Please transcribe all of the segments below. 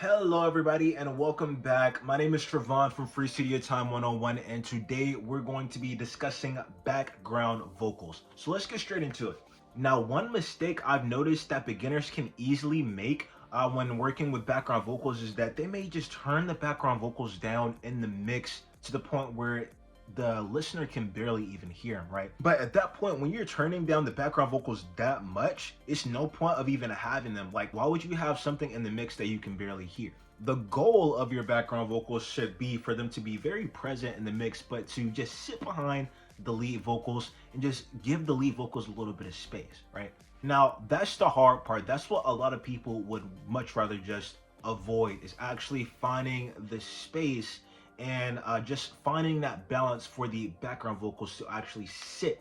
Hello everybody and welcome back. My name is Trevon from Free Studio Time 101 and today we're going to be discussing background vocals. So let's get straight into it. Now, one mistake I've noticed that beginners can easily make when working with background vocals is that they may just turn the background vocals down in the mix to the point where the listener can barely even hear them, right? But at that point, when you're turning down the background vocals that much, it's no point of even having them. Like, why would you have something in the mix that you can barely hear? The goal of your background vocals should be for them to be very present in the mix, but to just sit behind the lead vocals and just give the lead vocals a little bit of space, right? Now, that's the hard part. That's what a lot of people would much rather just avoid, is actually finding the space and just finding that balance for the background vocals to actually sit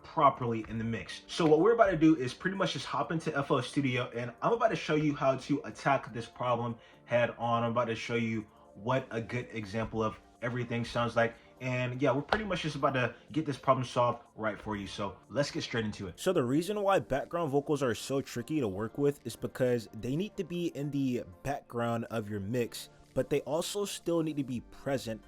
properly in the mix. So what we're about to do is pretty much just hop into FL Studio, and I'm about to show you how to attack this problem head on. I'm about to show you what a good example of everything sounds like. And yeah, we're pretty much just about to get this problem solved right for you. So let's get straight into it. So the reason why background vocals are so tricky to work with is because they need to be in the background of your mix, but they also still need to be present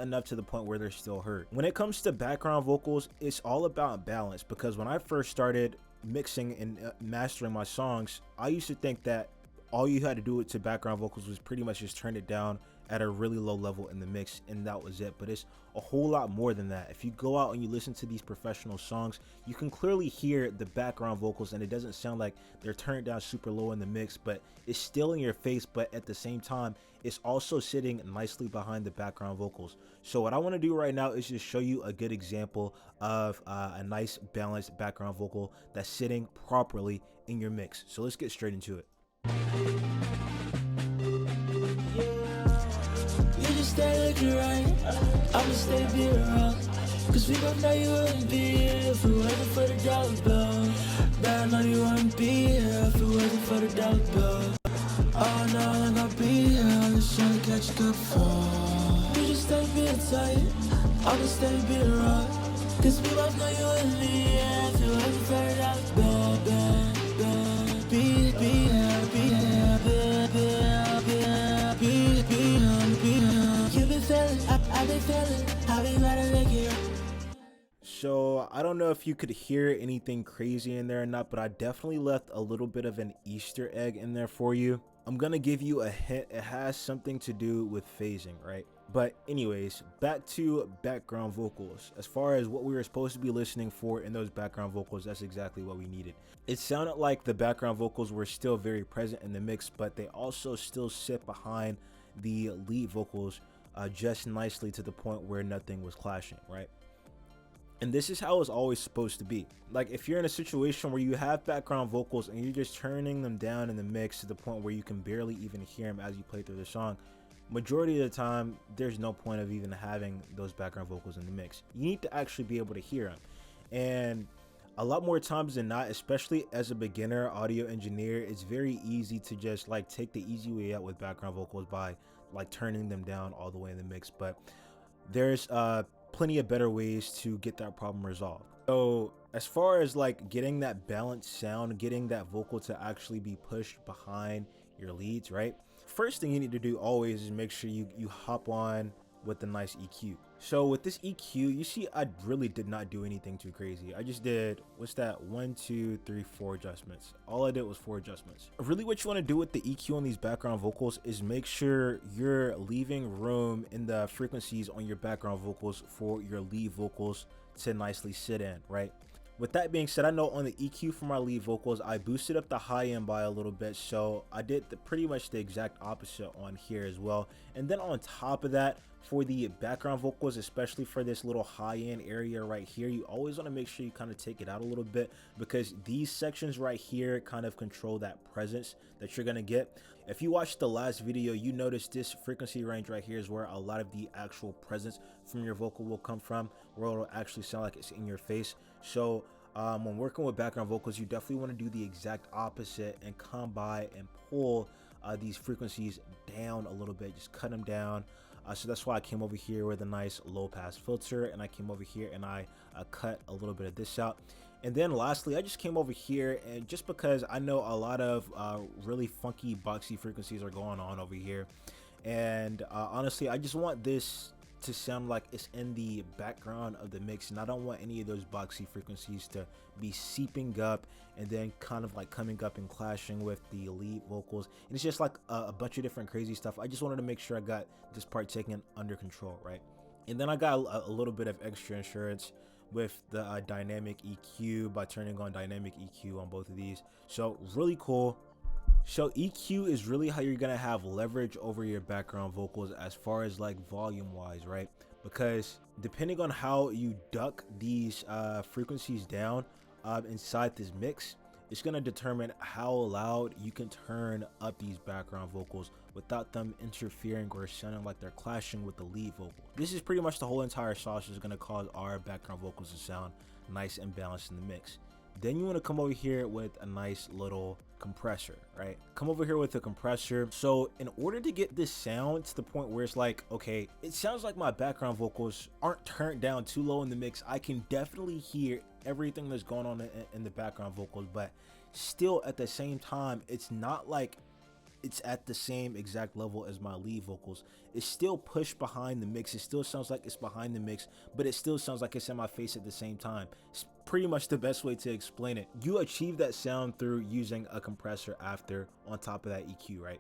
enough to the point where they're still heard. When it comes to background vocals, it's all about balance, because when I first started mixing and mastering my songs, I used to think that all you had to do to background vocals was pretty much just turn it down at a really low level in the mix, and that was it. But it's a whole lot more than that. If you go out and you listen to these professional songs, you can clearly hear the background vocals, and it doesn't sound like they're turned down super low in the mix, but it's still in your face, but at the same time it's also sitting nicely behind the background vocals. So what I want to do right now is just show you a good example of a nice balanced background vocal that's sitting properly in your mix. So let's get straight into it. Stay looking right, I'ma stay being around. Cause we both know you wouldn't be here if it wasn't for the dollar bill. But I know you wouldn't be here if it wasn't for the dollar bill. Oh no, I'm gonna be here, I'm just trying to catch a good fall. You just stay being tight, I'ma stay being around. Cause we both know you wouldn't be here if it wasn't for the dollar bill. Be here, be here, be here, be here, be here, be here, be here. I've been feeling, I've been letting it get. So I don't know if you could hear anything crazy in there or not, but I definitely left a little bit of an Easter egg in there for you. I'm gonna give you a hint. It has something to do with phasing, right? But anyways, back to background vocals. As far as what we were supposed to be listening for in those background vocals, that's exactly what we needed. It sounded like the background vocals were still very present in the mix, but they also still sit behind the lead vocals just nicely to the point where nothing was clashing, right? And this is how it's always supposed to be. Like, if you're in a situation where you have background vocals and you're just turning them down in the mix to the point where you can barely even hear them as you play through the song, majority of the time there's no point of even having those background vocals in the mix. You need to actually be able to hear them. And a lot more times than not, especially as a beginner audio engineer, it's very easy to just like take the easy way out with background vocals by like turning them down all the way in the mix. But there's plenty of better ways to get that problem resolved. So as far as like getting that balanced sound, getting that vocal to actually be pushed behind your leads, right? First thing you need to do always is make sure you hop on with the nice EQ. So with this EQ, you see I really did not do anything too crazy. I just did, what's that, 1 2 3 4 adjustments. All I did was 4 adjustments. Really what you want to do with the EQ on these background vocals is make sure you're leaving room in the frequencies on your background vocals for your lead vocals to nicely sit in, right? With that being said, I know on the EQ for my lead vocals, I boosted up the high end by a little bit, so I did pretty much the exact opposite on here as well. And then on top of that, for the background vocals, especially for this little high end area right here, you always want to make sure you kind of take it out a little bit, because these sections right here kind of control that presence that you're going to get. If you watched the last video, you noticed this frequency range right here is where a lot of the actual presence from your vocal will come from, where it'll actually sound like it's in your face. So when working with background vocals, you definitely want to do the exact opposite and come by and pull these frequencies down a little bit, just cut them down. So that's why I came over here with a nice low pass filter, and I came over here and I cut a little bit of this out. And then lastly, I just came over here, and just because I know a lot of really funky boxy frequencies are going on over here, and honestly, I just want this to sound like it's in the background of the mix, and I don't want any of those boxy frequencies to be seeping up and then kind of like coming up and clashing with the lead vocals. And it's just like a bunch of different crazy stuff. I just wanted to make sure I got this part taken under control, right? And then I got a little bit of extra insurance with the dynamic EQ by turning on dynamic EQ on both of these. So really cool. So EQ is really how you're gonna have leverage over your background vocals as far as like volume wise, right? Because depending on how you duck these frequencies down inside this mix, it's gonna determine how loud you can turn up these background vocals without them interfering or sounding like they're clashing with the lead vocal. This is pretty much the whole entire sauce is gonna cause our background vocals to sound nice and balanced in the mix. Then you want to come over here with a nice little compressor, right? Come over here with a compressor. So in order to get this sound to the point where it's like, okay, it sounds like my background vocals aren't turned down too low in the mix. I can definitely hear everything that's going on in the background vocals, but still at the same time, it's not like it's at the same exact level as my lead vocals. It's still pushed behind the mix. It still sounds like it's behind the mix, but it still sounds like it's in my face at the same time. It's pretty much the best way to explain it. You achieve that sound through using a compressor after on top of that EQ, right?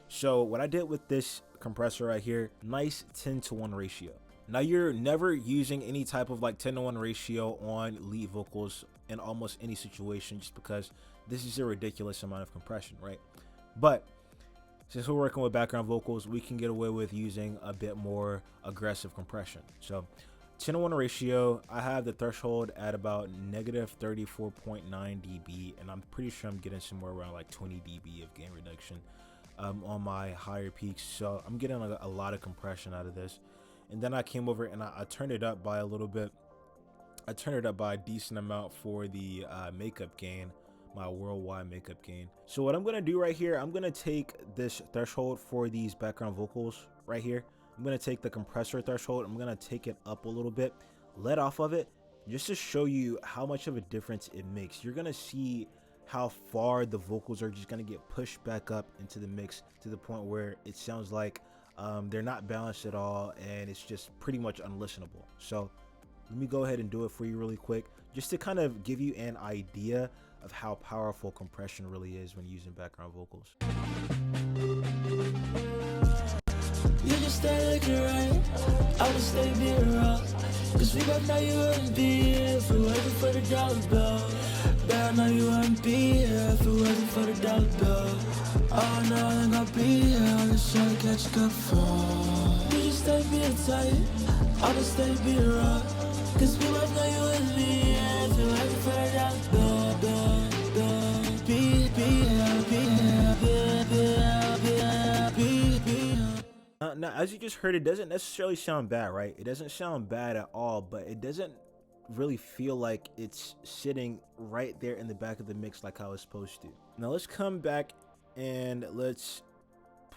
So what I did with this compressor right here, nice 10-to-1 ratio. Now you're never using any type of like 10-to-1 ratio on lead vocals in almost any situation, just because this is a ridiculous amount of compression, right? But since we're working with background vocals, we can get away with using a bit more aggressive compression. So 10-to-1 ratio, I have the threshold at about negative 34.9 dB, and I'm pretty sure I'm getting somewhere around like 20 dB of gain reduction on my higher peaks. So I'm getting a lot of compression out of this. And then I came over and I turned it up by a little bit. I turned it up by a decent amount for the makeup gain, my worldwide makeup gain. So what I'm gonna do right here, I'm gonna take this threshold for these background vocals right here. I'm gonna take the compressor threshold, I'm gonna take it up a little bit, let off of it, just to show you how much of a difference it makes. You're gonna see how far the vocals are just gonna get pushed back up into the mix to the point where it sounds like they're not balanced at all, and it's just pretty much unlistenable. So let me go ahead and do it for you really quick, just to kind of give you an idea of how powerful compression really is when using background vocals. You just stay looking right, I'ma stay being wrong. Cause we both know you wouldn't be here if it wasn't for the dollar bill. But I know you wouldn't be here if it wasn't for the dollar bill. Oh no, I ain't gonna be here, I'm just trying to catch a cup full. You just stay being tight, I'ma stay being wrong. Cause we both know you wouldn't be here if it wasn't for the dollar bill. Now, as you just heard, it doesn't necessarily sound bad, right? It doesn't sound bad at all, but it doesn't really feel like it's sitting right there in the back of the mix like how it's supposed to. Now let's come back and let's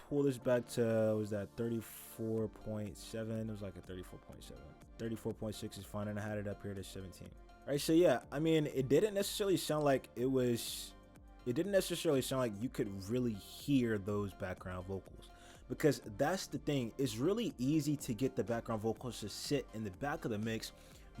pull this back to, what was that, 34.7? It was like a 34.7. 34.6 is fine, and I had it up here to 17. All right, so yeah, I mean, it didn't necessarily sound like it didn't necessarily sound like you could really hear those background vocals, because that's the thing. It's really easy to get the background vocals to sit in the back of the mix,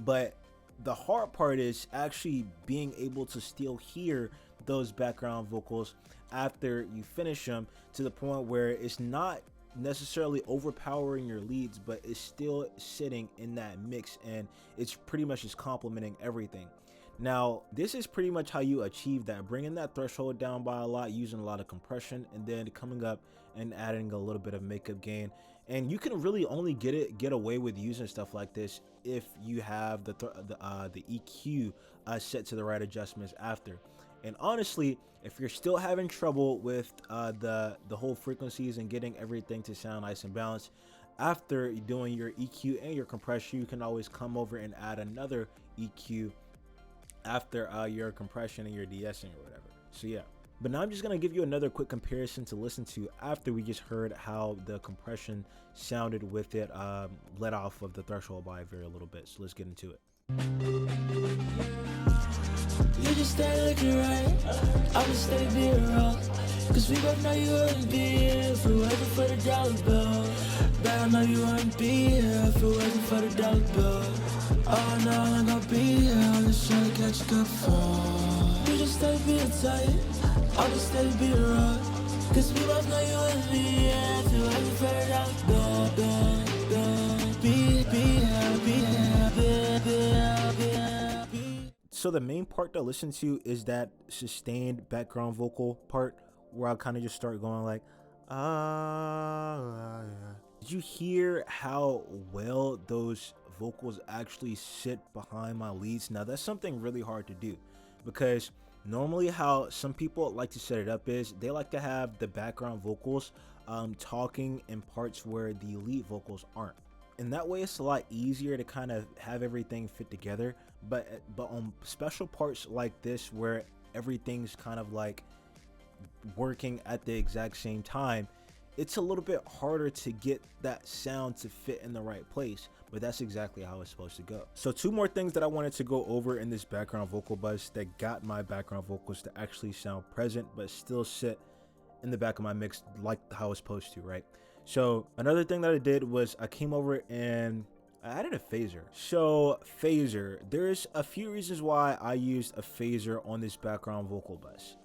but the hard part is actually being able to still hear those background vocals after you finish them, to the point where it's not necessarily overpowering your leads, but it's still sitting in that mix, and it's pretty much just complementing everything. Now, this is pretty much how you achieve that, bringing that threshold down by a lot, using a lot of compression, and then coming up and adding a little bit of makeup gain. And you can really only get away with using stuff like this if you have the EQ set to the right adjustments after. And honestly, if you're still having trouble with the whole frequencies and getting everything to sound nice and balanced, after doing your EQ and your compression, you can always come over and add another EQ after your compression and your de-essing or whatever. So yeah, but now I'm just gonna give you another quick comparison to listen to after we just heard how the compression sounded with it let off of the threshold by a very little bit. So let's get into it. just stay looking right. I'ma stay being wrong. Cause we both know you wouldn't be here if it wasn't for the dollar bill. But I know you wouldn't be here if it wasn't for the dollar bill. Oh no, I'm gonna be here. I'm just trying to catch a good fall. You just stay being tight. I'll just stay being wrong. Cause we both know you wouldn't be here if it wasn't for the dollar bill. So the main part to listen to is that sustained background vocal part where I kind of just start going like, ah. Did you hear how well those vocals actually sit behind my leads? Now that's something really hard to do, because normally how some people like to set it up is they like to have the background vocals talking in parts where the lead vocals aren't. And that way it's a lot easier to kind of have everything fit together, but on special parts like this where everything's kind of like working at the exact same time, it's a little bit harder to get that sound to fit in the right place, but that's exactly how it's supposed to go. So two more things that I wanted to go over in this background vocal bus that got my background vocals to actually sound present but still sit in the back of my mix like how it's supposed to, right? So another thing that I did was I came over and I added a phaser. So phaser, there's a few reasons why I used a phaser on this background vocal bus,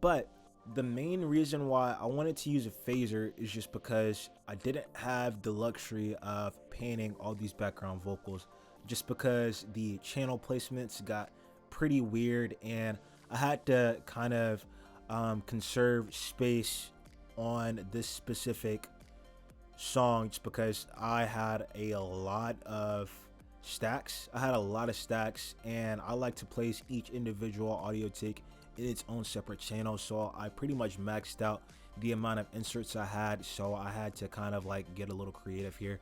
but the main reason why I wanted to use a phaser is just because I didn't have the luxury of panning all these background vocals, just because the channel placements got pretty weird and I had to kind of conserve space on this specific song just because I had a lot of stacks. And I like to place each individual audio take in its own separate channel, so I pretty much maxed out the amount of inserts I had, so I had to kind of like get a little creative here.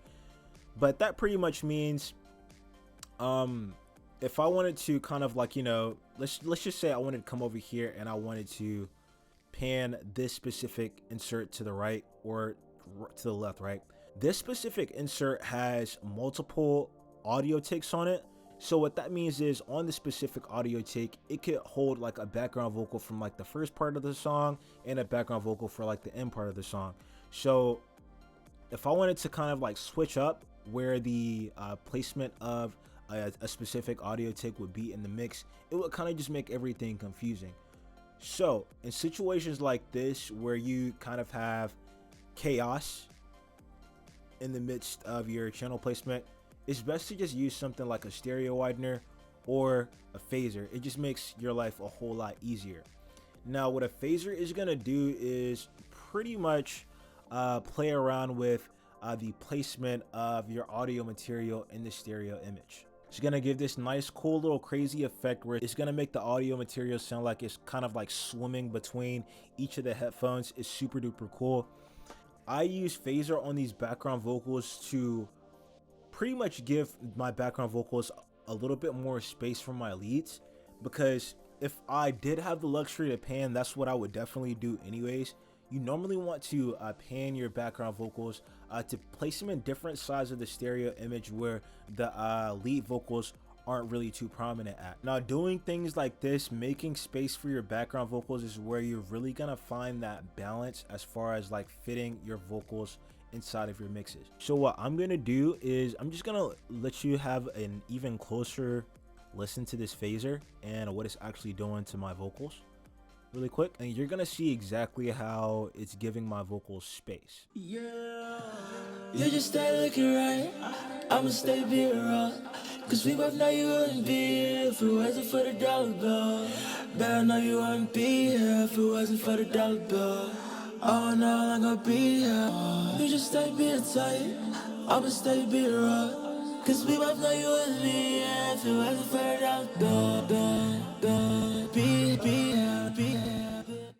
But that pretty much means if I wanted to kind of like, you know, let's just say I wanted to come over here and I wanted to pan this specific insert to the right or to the left, right? This specific insert has multiple audio takes on it. So what that means is on the specific audio take, it could hold like a background vocal from like the first part of the song and a background vocal for like the end part of the song. So if I wanted to kind of like switch up where the placement of a specific audio take would be in the mix, it would kind of just make everything confusing. So in situations like this where you kind of have chaos in the midst of your channel placement, it's best to just use something like a stereo widener or a phaser. It just makes your life a whole lot easier. Now what a phaser is going to do is pretty much play around with the placement of your audio material in the stereo image. It's going to give this nice cool little crazy effect where it's going to make the audio material sound like it's kind of like swimming between each of the headphones. It's super duper cool. I use phaser on these background vocals to pretty much give my background vocals a little bit more space for my leads, because if I did have the luxury to pan, that's what I would definitely do anyways. You normally want to pan your background vocals to place them in different sides of the stereo image where the lead vocals aren't really too prominent at. Now doing things like this, making space for your background vocals, is where you're really gonna find that balance as far as like fitting your vocals inside of your mixes. So what I'm gonna do is I'm just gonna let you have an even closer listen to this phaser and what it's actually doing to my vocals really quick, and you're gonna see exactly how it's giving my vocals space. Yeah, you just stay looking right. I'ma stay being wrong. Cause we both know you wouldn't be here if it wasn't for the dollar bill. But I know you wouldn't be here if it wasn't for the dollar bill. Oh no, I'm gonna be here. You just stay being tight. I'ma stay being wrong. Cause we both know you wouldn't be here if it wasn't for the dollar bill. Be here.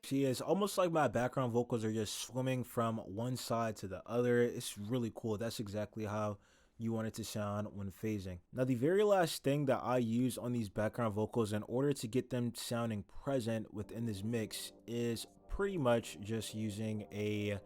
See, it's almost like my background vocals are just swimming from one side to the other. It's really cool. That's exactly how you want it to sound when phasing. Now the very last thing that I use on these background vocals in order to get them sounding present within this mix is pretty much just using a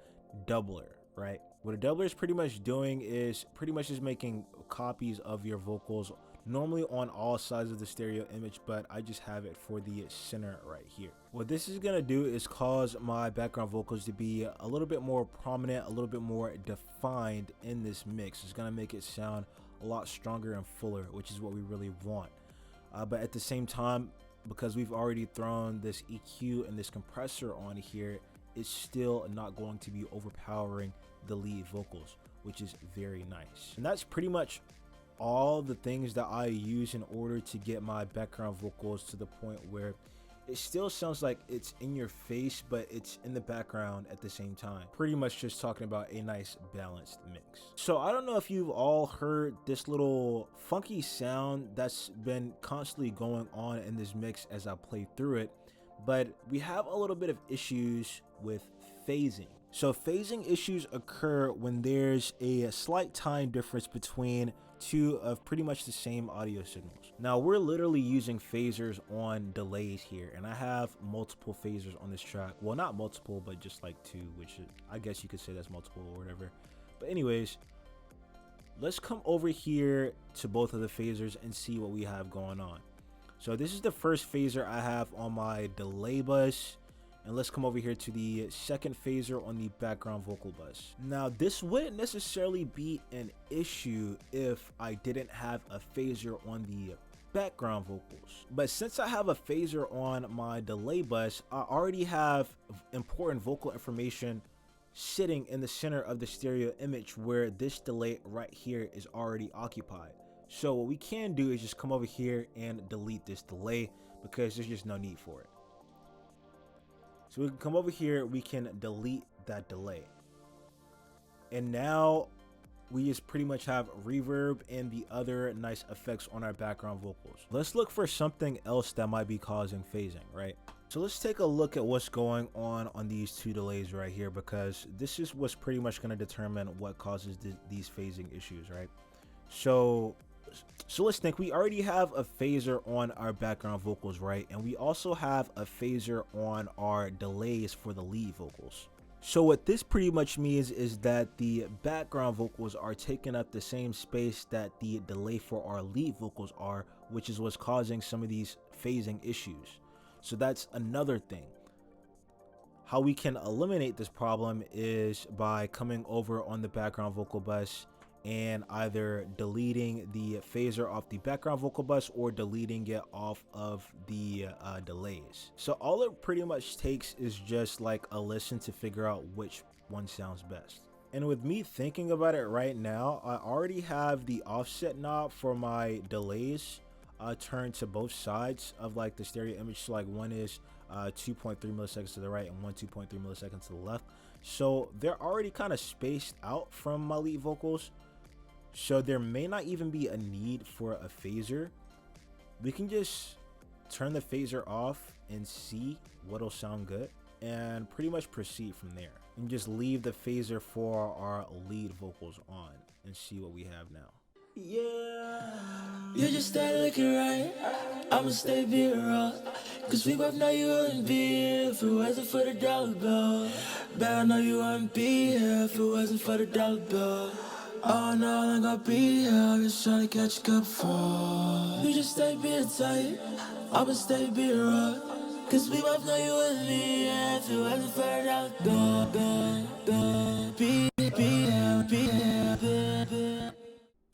doubler, right? What a doubler is pretty much doing is pretty much just making copies of your vocals normally on all sides of the stereo image, but I just have it for the center right here. What this is gonna do is cause my background vocals to be a little bit more prominent, a little bit more defined in this mix. It's gonna make it sound a lot stronger and fuller, which is what we really want. But at the same time, because we've already thrown this EQ and this compressor on here, it's still not going to be overpowering the lead vocals, which is very nice. And that's pretty much all the things that I use in order to get my background vocals to the point where it still sounds like it's in your face, but it's in the background at the same time. Pretty much just talking about a nice balanced mix. So I don't know if you've all heard this little funky sound that's been constantly going on in this mix as I play through it, but we have a little bit of issues with phasing. So phasing issues occur when there's a slight time difference between two of pretty much the same audio signals. Now we're literally using phasers on delays here, and I have multiple phasers on this track. Well, not multiple, but just like two, which is, I guess you could say that's multiple or whatever. But anyways, let's come over here to both of the phasers and see what we have going on. So this is the first phaser I have on my delay bus. And let's come over here to the second phaser on the background vocal bus. Now, this wouldn't necessarily be an issue if I didn't have a phaser on the background vocals. But since I have a phaser on my delay bus, I already have important vocal information sitting in the center of the stereo image where this delay right here is already occupied. So what we can do is just come over here and delete this delay because there's just no need for it. So we can come over here, we can delete that delay. And now we just pretty much have reverb and the other nice effects on our background vocals. Let's look for something else that might be causing phasing, right? So let's take a look at what's going on these two delays right here, because this is what's pretty much going to determine what causes these phasing issues, right? So let's think. We already have a phaser on our background vocals, right? And we also have a phaser on our delays for the lead vocals. So what this pretty much means is that the background vocals are taking up the same space that the delay for our lead vocals are, which is what's causing some of these phasing issues. So that's another thing. How we can eliminate this problem is by coming over on the background vocal bus and either deleting the phaser off the background vocal bus or deleting it off of the delays. So all it pretty much takes is just like a listen to figure out which one sounds best. And with me thinking about it right now, I already have the offset knob for my delays turned to both sides of like the stereo image. So like one is 2.3 milliseconds to the right and 2.3 milliseconds to the left. So they're already kind of spaced out from my lead vocals. So there may not even be a need for a phaser. We can just turn the phaser off and see what'll sound good and pretty much proceed from there. And just leave the phaser for our lead vocals on and see what we have now. Yeah, you just stay looking right. I'ma stay being raw. Cause we both know you wouldn't be here if it wasn't for the dollar bill. Bet I know you wouldn't be here if it wasn't for the dollar bill. Oh no, I ain't gonna be here, I'm just trying to catch a cup for. You just stay being tight, I'ma stay being raw. Cause we both know you wouldn't be here if it wasn't for the dollar bill.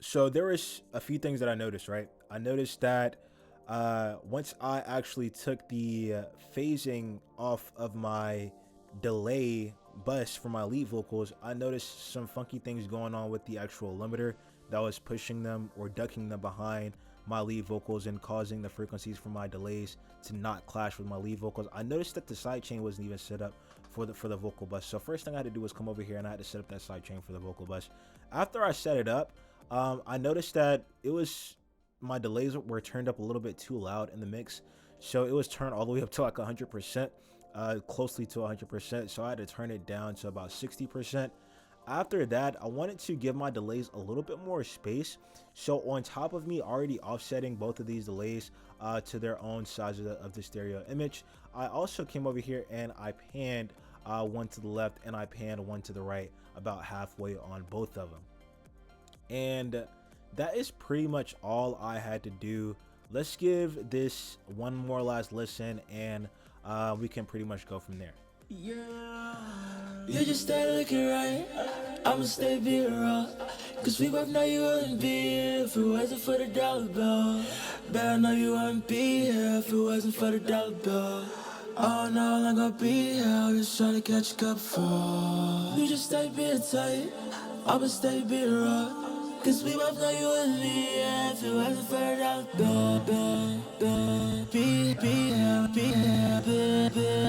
So there was a few things that I noticed, right? I noticed that once I actually took the phasing off of my delay bus for my lead vocals, I noticed some funky things going on with the actual limiter that was pushing them or ducking them behind my lead vocals and causing the frequencies for my delays to not clash with my lead vocals. I noticed that the sidechain wasn't even set up for the vocal bus. So first thing I had to do was come over here and I had to set up that sidechain for the vocal bus. After I set it up, I noticed that my delays were turned up a little bit too loud in the mix. So it was turned all the way up to like 100%. Closely to 100%, so I had to turn it down to about 60%. After that, I wanted to give my delays a little bit more space, so on top of me already offsetting both of these delays to their own size of the stereo image, I also came over here and I panned one to the left and I panned one to the right, about halfway on both of them. And that is pretty much all I had to do. Let's give this one more last listen, and we can pretty much go from there. Yeah, you just stay looking right. I'ma stay being raw. Cause we both know you wouldn't be here if it wasn't for the dollar bill. Bet I know you wouldn't be here if it wasn't for the dollar bill. Oh no, I'm gonna be here. I'm just trying to catch a cup full. You just stay being tight. I'ma stay being raw. Cause we both know you wouldn't be here if it wasn't for the dollar bill. Be here, be here, be here.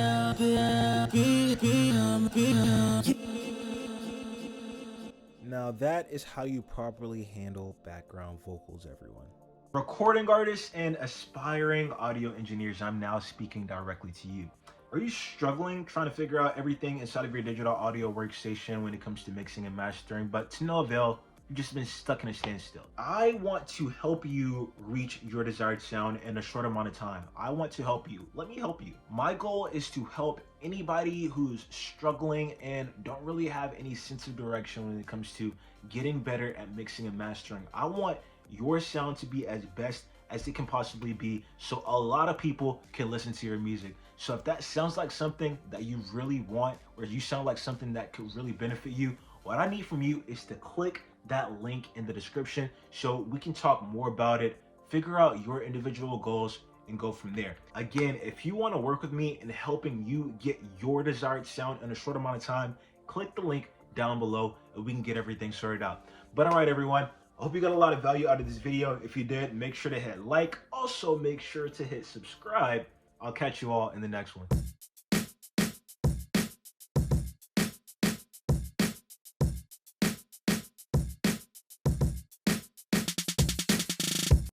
Now that is how you properly handle background vocals, everyone. Recording artists and aspiring audio engineers, I'm now speaking directly to you. Are you struggling trying to figure out everything inside of your digital audio workstation when it comes to mixing and mastering, but to no avail? You've just been stuck in a standstill. I want to help you reach your desired sound in a short amount of time. I want to help you. Let me help you. My goal is to help anybody who's struggling and don't really have any sense of direction when it comes to getting better at mixing and mastering. I want your sound to be as best as it can possibly be, so a lot of people can listen to your music. So if that sounds like something that you really want, or you sound like something that could really benefit you, what I need from you is to click that link in the description so we can talk more about it, figure out your individual goals, and go from there. Again, if you want to work with me in helping you get your desired sound in a short amount of time, click the link down below and we can get everything sorted out. But all right, everyone, I hope you got a lot of value out of this video. If you did, make sure to hit like. Also, make sure to hit subscribe. I'll catch you all in the next one.